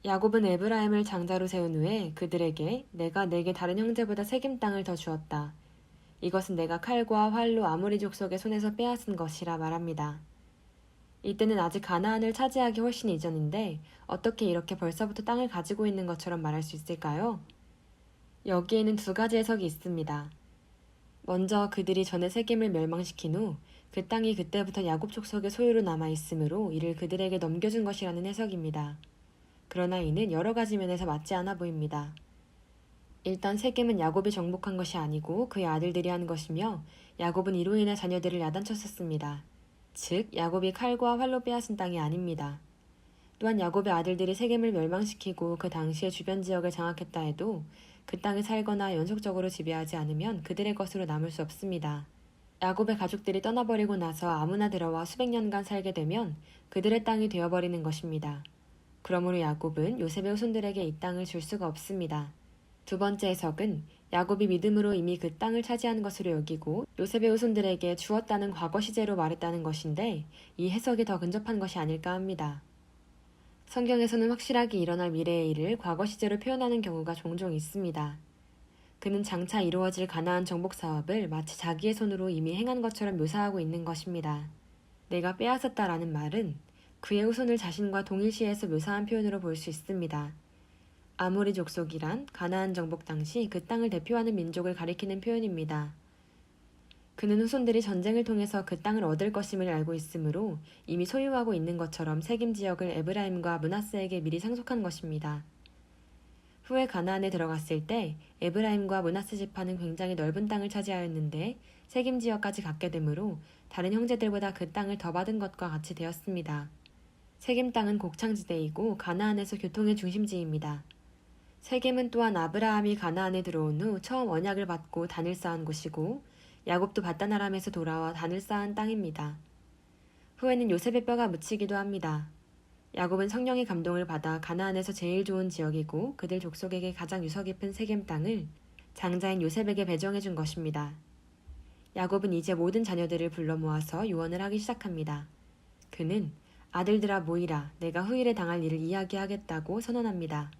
야곱은 에브라임을 장자로 세운 후에 그들에게 내가 내게 다른 형제보다 세겜 땅을 더 주었다. 이것은 내가 칼과 활로 아모리 족속의 손에서 빼앗은 것이라 말합니다. 이때는 아직 가나안을 차지하기 훨씬 이전인데 어떻게 이렇게 벌써부터 땅을 가지고 있는 것처럼 말할 수 있을까요? 여기에는 두 가지 해석이 있습니다. 먼저 그들이 전에 세겜을 멸망시킨 후 그 땅이 그때부터 야곱 족속의 소유로 남아있으므로 이를 그들에게 넘겨준 것이라는 해석입니다. 그러나 이는 여러 가지 면에서 맞지 않아 보입니다. 일단 세겜은 야곱이 정복한 것이 아니고 그의 아들들이 한 것이며 야곱은 이로 인해 자녀들을 야단쳤었습니다. 즉 야곱이 칼과 활로 빼앗은 땅이 아닙니다. 또한 야곱의 아들들이 세겜을 멸망시키고 그 당시의 주변 지역을 장악했다 해도 그 땅에 살거나 연속적으로 지배하지 않으면 그들의 것으로 남을 수 없습니다. 야곱의 가족들이 떠나버리고 나서 아무나 들어와 수백 년간 살게 되면 그들의 땅이 되어버리는 것입니다. 그러므로 야곱은 요셉의 후손들에게 이 땅을 줄 수가 없습니다. 두 번째 해석은 야곱이 믿음으로 이미 그 땅을 차지한 것으로 여기고 요셉의 후손들에게 주었다는 과거 시제로 말했다는 것인데 이 해석이 더 근접한 것이 아닐까 합니다. 성경에서는 확실하게 일어날 미래의 일을 과거 시제로 표현하는 경우가 종종 있습니다. 그는 장차 이루어질 가나안 정복 사업을 마치 자기의 손으로 이미 행한 것처럼 묘사하고 있는 것입니다. 내가 빼앗았다라는 말은 그의 후손을 자신과 동일시해서 묘사한 표현으로 볼 수 있습니다. 아모리 족속이란 가나안 정복 당시 그 땅을 대표하는 민족을 가리키는 표현입니다. 그는 후손들이 전쟁을 통해서 그 땅을 얻을 것임을 알고 있으므로 이미 소유하고 있는 것처럼 세겜 지역을 에브라임과 므낫세에게 미리 상속한 것입니다. 후에 가나안에 들어갔을 때 에브라임과 므낫세 지파는 굉장히 넓은 땅을 차지하였는데 세겜 지역까지 갖게 되므로 다른 형제들보다 그 땅을 더 받은 것과 같이 되었습니다. 세겜 땅은 곡창지대이고 가나안에서 교통의 중심지입니다. 세겜은 또한 아브라함이 가나안에 들어온 후 처음 언약을 받고 단을 쌓은 곳이고 야곱도 밧단아람에서 돌아와 단을 쌓은 땅입니다. 후에는 요셉의 뼈가 묻히기도 합니다. 야곱은 성령의 감동을 받아 가나안에서 제일 좋은 지역이고 그들 족속에게 가장 유서 깊은 세겜 땅을 장자인 요셉에게 배정해 준 것입니다. 야곱은 이제 모든 자녀들을 불러 모아서 유언을 하기 시작합니다. 그는 아들들아 모이라 내가 후일에 당할 일을 이야기하겠다고 선언합니다.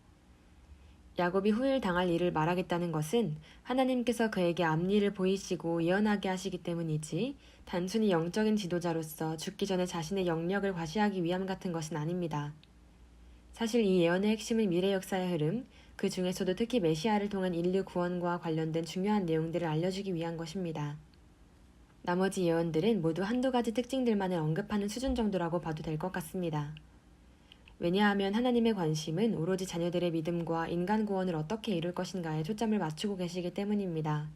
야곱이 후일 당할 일을 말하겠다는 것은 하나님께서 그에게 앞일을 보이시고 예언하게 하시기 때문이지 단순히 영적인 지도자로서 죽기 전에 자신의 영역을 과시하기 위함 같은 것은 아닙니다. 사실 이 예언의 핵심은 미래 역사의 흐름, 그 중에서도 특히 메시아를 통한 인류 구원과 관련된 중요한 내용들을 알려주기 위한 것입니다. 나머지 예언들은 모두 한두 가지 특징들만을 언급하는 수준 정도라고 봐도 될 것 같습니다. 왜냐하면 하나님의 관심은 오로지 자녀들의 믿음과 인간 구원을 어떻게 이룰 것인가에 초점을 맞추고 계시기 때문입니다.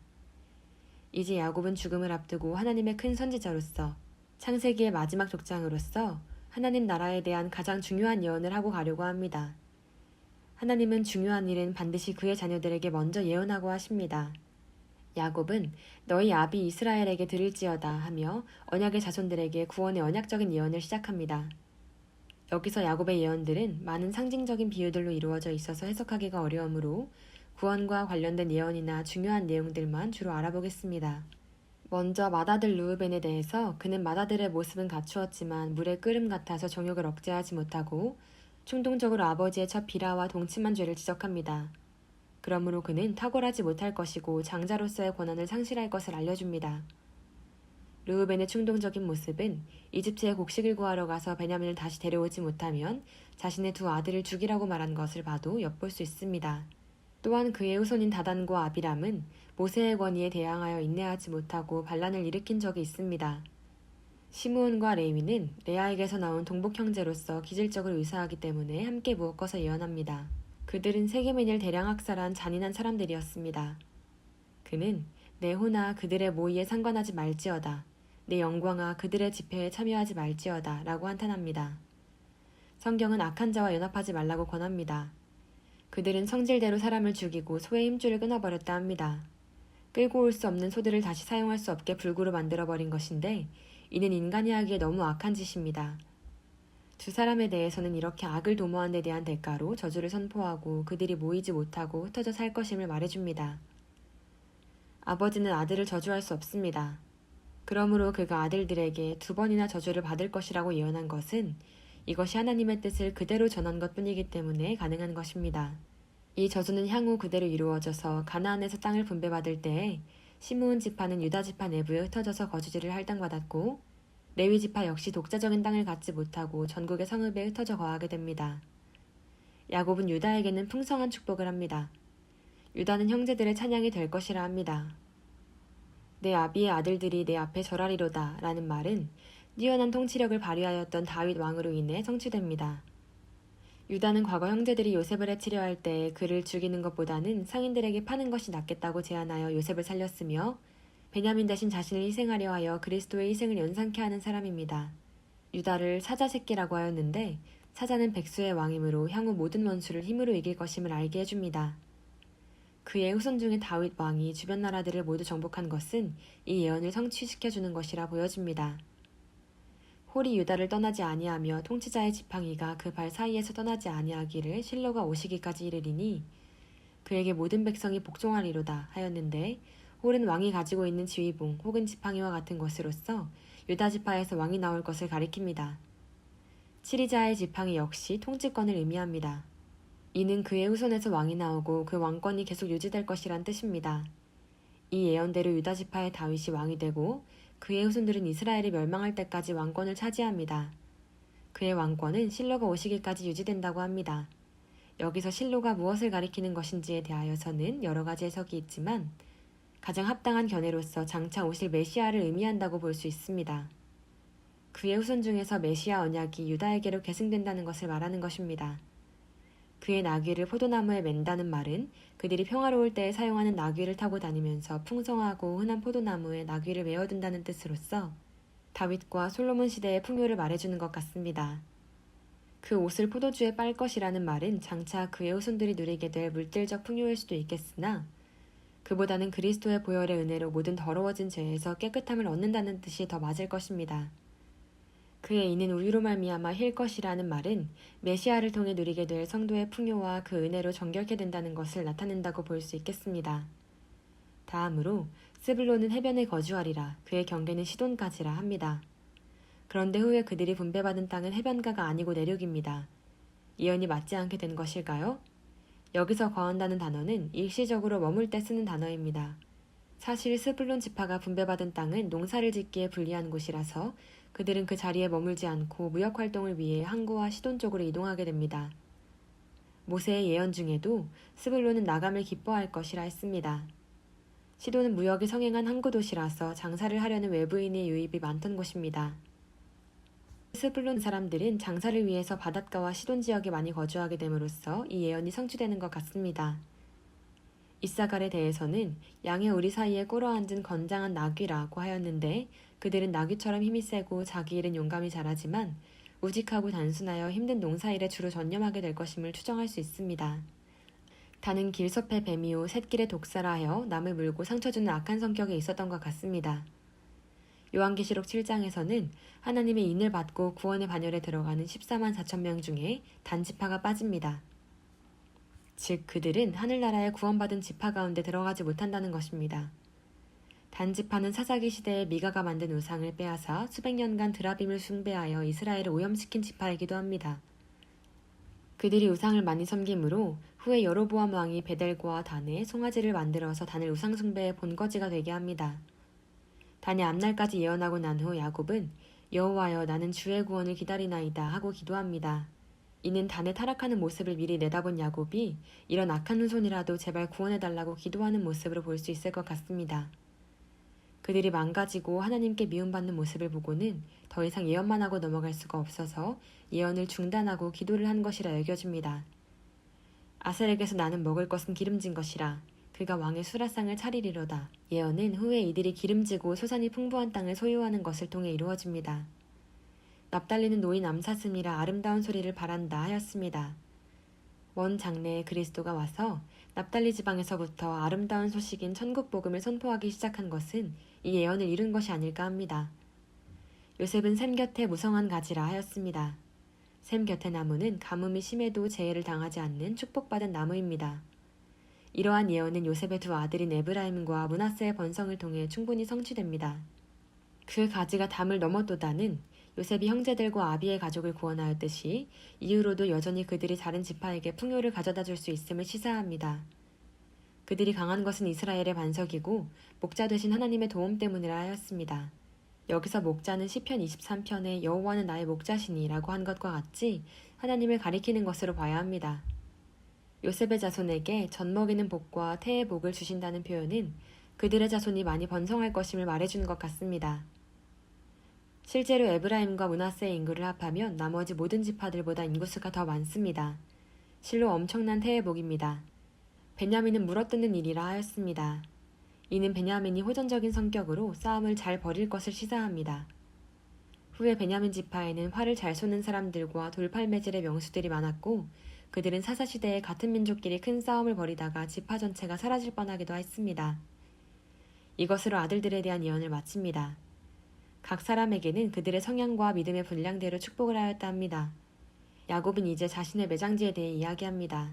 이제 야곱은 죽음을 앞두고 하나님의 큰 선지자로서 창세기의 마지막 족장으로서 하나님 나라에 대한 가장 중요한 예언을 하고 가려고 합니다. 하나님은 중요한 일은 반드시 그의 자녀들에게 먼저 예언하고 하십니다. 야곱은 너희 아비 이스라엘에게 들을지어다 하며 언약의 자손들에게 구원의 언약적인 예언을 시작합니다. 여기서 야곱의 예언들은 많은 상징적인 비유들로 이루어져 있어서 해석하기가 어려우므로 구원과 관련된 예언이나 중요한 내용들만 주로 알아보겠습니다. 먼저 맏아들 르우벤에 대해서 그는 맏아들의 모습은 갖추었지만 물의 끓음 같아서 정욕을 억제하지 못하고 충동적으로 아버지의 첫 비라와 동침한 죄를 지적합니다. 그러므로 그는 탁월하지 못할 것이고 장자로서의 권한을 상실할 것을 알려줍니다. 르우벤의 충동적인 모습은 이집트에 곡식을 구하러 가서 베냐민을 다시 데려오지 못하면 자신의 두 아들을 죽이라고 말한 것을 봐도 엿볼 수 있습니다. 또한 그의 후손인 다단과 아비람은 모세의 권위에 대항하여 인내하지 못하고 반란을 일으킨 적이 있습니다. 시므온과 레위는 레아에게서 나온 동복 형제로서 기질적으로 유사하기 때문에 함께 묶어서 예언합니다. 그들은 세겜인을 대량 학살한 잔인한 사람들이었습니다. 그는 내 호나 그들의 모의에 상관하지 말지어다. 내 영광아 그들의 집회에 참여하지 말지어다 라고 한탄합니다. 성경은 악한 자와 연합하지 말라고 권합니다. 그들은 성질대로 사람을 죽이고 소의 힘줄을 끊어버렸다 합니다. 끌고 올 수 없는 소들을 다시 사용할 수 없게 불구로 만들어버린 것인데 이는 인간이 하기에 너무 악한 짓입니다. 두 사람에 대해서는 이렇게 악을 도모한 데 대한 대가로 저주를 선포하고 그들이 모이지 못하고 흩어져 살 것임을 말해줍니다. 아버지는 아들을 저주할 수 없습니다. 그러므로 그가 아들들에게 두 번이나 저주를 받을 것이라고 예언한 것은 이것이 하나님의 뜻을 그대로 전한 것뿐이기 때문에 가능한 것입니다. 이 저주는 향후 그대로 이루어져서 가나안에서 땅을 분배받을 때에 시므온 지파는 유다 지파 내부에 흩어져서 거주지를 할당받았고 레위 지파 역시 독자적인 땅을 갖지 못하고 전국의 성읍에 흩어져 거하게 됩니다. 야곱은 유다에게는 풍성한 축복을 합니다. 유다는 형제들의 찬양이 될 것이라 합니다. 내 아비의 아들들이 내 앞에 절하리로다 라는 말은 뛰어난 통치력을 발휘하였던 다윗 왕으로 인해 성취됩니다. 유다는 과거 형제들이 요셉을 해치려 할 때 그를 죽이는 것보다는 상인들에게 파는 것이 낫겠다고 제안하여 요셉을 살렸으며 베냐민 대신 자신을 희생하려 하여 그리스도의 희생을 연상케 하는 사람입니다. 유다를 사자 새끼라고 하였는데 사자는 백수의 왕이므로 향후 모든 원수를 힘으로 이길 것임을 알게 해줍니다. 그의 후손 중에 다윗 왕이 주변 나라들을 모두 정복한 것은 이 예언을 성취시켜주는 것이라 보여집니다. 홀이 유다를 떠나지 아니하며 통치자의 지팡이가 그 발 사이에서 떠나지 아니하기를 실로가 오시기까지 이르리니 그에게 모든 백성이 복종하리로다 하였는데 홀은 왕이 가지고 있는 지휘봉 혹은 지팡이와 같은 것으로서 유다 지파에서 왕이 나올 것을 가리킵니다. 치리자의 지팡이 역시 통치권을 의미합니다. 이는 그의 후손에서 왕이 나오고 그 왕권이 계속 유지될 것이란 뜻입니다. 이 예언대로 유다 지파의 다윗이 왕이 되고 그의 후손들은 이스라엘이 멸망할 때까지 왕권을 차지합니다. 그의 왕권은 실로가 오시기까지 유지된다고 합니다. 여기서 실로가 무엇을 가리키는 것인지에 대하여서는 여러 가지 해석이 있지만 가장 합당한 견해로서 장차 오실 메시아를 의미한다고 볼 수 있습니다. 그의 후손 중에서 메시아 언약이 유다에게로 계승된다는 것을 말하는 것입니다. 그의 나귀를 포도나무에 맨다는 말은 그들이 평화로울 때에 사용하는 나귀를 타고 다니면서 풍성하고 흔한 포도나무에 나귀를 메어둔다는 뜻으로서 다윗과 솔로몬 시대의 풍요를 말해주는 것 같습니다. 그 옷을 포도주에 빨 것이라는 말은 장차 그의 후손들이 누리게 될 물질적 풍요일 수도 있겠으나 그보다는 그리스도의 보혈의 은혜로 모든 더러워진 죄에서 깨끗함을 얻는다는 뜻이 더 맞을 것입니다. 그의 이는 우유로 말미암아 힐 것이라는 말은 메시아를 통해 누리게 될 성도의 풍요와 그 은혜로 정결케 된다는 것을 나타낸다고 볼 수 있겠습니다. 다음으로 스불론은 해변에 거주하리라 그의 경계는 시돈까지라 합니다. 그런데 후에 그들이 분배받은 땅은 해변가가 아니고 내륙입니다. 예언이 맞지 않게 된 것일까요? 여기서 거한다는 단어는 일시적으로 머물 때 쓰는 단어입니다. 사실 스불론 지파가 분배받은 땅은 농사를 짓기에 불리한 곳이라서 그들은 그 자리에 머물지 않고 무역 활동을 위해 항구와 시돈 쪽으로 이동하게 됩니다. 모세의 예언 중에도 스불론은 나감을 기뻐할 것이라 했습니다. 시돈은 무역이 성행한 항구 도시라서 장사를 하려는 외부인의 유입이 많던 곳입니다. 스불론 사람들은 장사를 위해서 바닷가와 시돈 지역에 많이 거주하게 됨으로써 이 예언이 성취되는 것 같습니다. 이사갈에 대해서는 양의 우리 사이에 꿇어앉은 건장한 나귀라고 하였는데 그들은 나귀처럼 힘이 세고 자기 일은 용감히 잘하지만 우직하고 단순하여 힘든 농사일에 주로 전념하게 될 것임을 추정할 수 있습니다. 다는 길섭의 뱀이요 샛길의 독사라 하여 남을 물고 상처 주는 악한 성격에 있었던 것 같습니다. 요한계시록 7장에서는 하나님의 인을 받고 구원의 반열에 들어가는 14만 4천 명 중에 단지파가 빠집니다. 즉 그들은 하늘나라에 구원받은 지파 가운데 들어가지 못한다는 것입니다. 단지파는 사사기 시대에 미가가 만든 우상을 빼앗아 수백 년간 드라빔을 숭배하여 이스라엘을 오염시킨 지파이기도 합니다. 그들이 우상을 많이 섬김으로 후에 여로보암 왕이 베델과 단에 송아지를 만들어서 단을 우상 숭배의 본거지가 되게 합니다. 단이 앞날까지 예언하고 난 후 야곱은 여호와여 나는 주의 구원을 기다리나이다 하고 기도합니다. 이는 단에 타락하는 모습을 미리 내다본 야곱이 이런 악한 후손이라도 제발 구원해달라고 기도하는 모습으로 볼 수 있을 것 같습니다. 그들이 망가지고 하나님께 미움받는 모습을 보고는 더 이상 예언만 하고 넘어갈 수가 없어서 예언을 중단하고 기도를 한 것이라 여겨집니다. 아셀에게서 나는 먹을 것은 기름진 것이라 그가 왕의 수라상을 차리리로다. 예언은 후에 이들이 기름지고 소산이 풍부한 땅을 소유하는 것을 통해 이루어집니다. 납달리는 노인 남사슴이라 아름다운 소리를 바란다 하였습니다. 먼 장래에 그리스도가 와서 납달리 지방에서부터 아름다운 소식인 천국 복음을 선포하기 시작한 것은 이 예언을 이룬 것이 아닐까 합니다. 요셉은 샘 곁에 무성한 가지라 하였습니다. 샘 곁의 나무는 가뭄이 심해도 재해를 당하지 않는 축복받은 나무입니다. 이러한 예언은 요셉의 두 아들인 에브라임과 므낫세의 번성을 통해 충분히 성취됩니다. 그 가지가 담을 넘었도다는 요셉이 형제들과 아비의 가족을 구원하였듯이 이후로도 여전히 그들이 다른 지파에게 풍요를 가져다 줄 수 있음을 시사합니다. 그들이 강한 것은 이스라엘의 반석이고 목자 되신 하나님의 도움 때문이라 하였습니다. 여기서 목자는 시편 23편에 여호와는 나의 목자시니 라고 한 것과 같이 하나님을 가리키는 것으로 봐야 합니다. 요셉의 자손에게 젖먹이는 복과 태의 복을 주신다는 표현은 그들의 자손이 많이 번성할 것임을 말해주는 것 같습니다. 실제로 에브라임과 므낫세의 인구를 합하면 나머지 모든 지파들보다 인구수가 더 많습니다. 실로 엄청난 태의 복입니다. 베냐민은 물어뜯는 일이라 하였습니다. 이는 베냐민이 호전적인 성격으로 싸움을 잘 벌일 것을 시사합니다. 후에 베냐민 지파에는 활을 잘 쏘는 사람들과 돌팔매질의 명수들이 많았고 그들은 사사시대에 같은 민족끼리 큰 싸움을 벌이다가 지파 전체가 사라질 뻔하기도 했습니다. 이것으로 아들들에 대한 예언을 마칩니다. 각 사람에게는 그들의 성향과 믿음의 분량대로 축복을 하였다 합니다. 야곱은 이제 자신의 매장지에 대해 이야기합니다.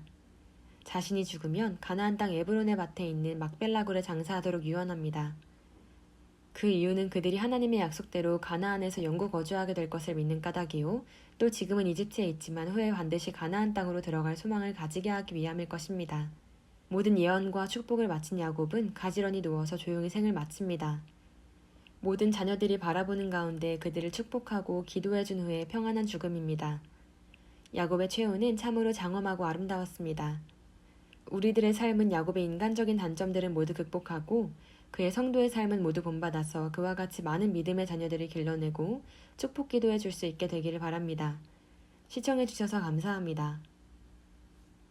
자신이 죽으면 가나안 땅 에브론의 밭에 있는 막벨라 굴에 장사하도록 유언합니다. 그 이유는 그들이 하나님의 약속대로 가나안에서 영구 거주하게 될 것을 믿는 까닭이요. 또 지금은 이집트에 있지만 후에 반드시 가나안 땅으로 들어갈 소망을 가지게 하기 위함일 것입니다. 모든 예언과 축복을 마친 야곱은 가지런히 누워서 조용히 생을 마칩니다. 모든 자녀들이 바라보는 가운데 그들을 축복하고 기도해준 후에 평안한 죽음입니다. 야곱의 최후는 참으로 장엄하고 아름다웠습니다. 우리들의 삶은 야곱의 인간적인 단점들은 모두 극복하고 그의 성도의 삶은 모두 본받아서 그와 같이 많은 믿음의 자녀들을 길러내고 축복 기도해 줄 수 있게 되기를 바랍니다. 시청해 주셔서 감사합니다.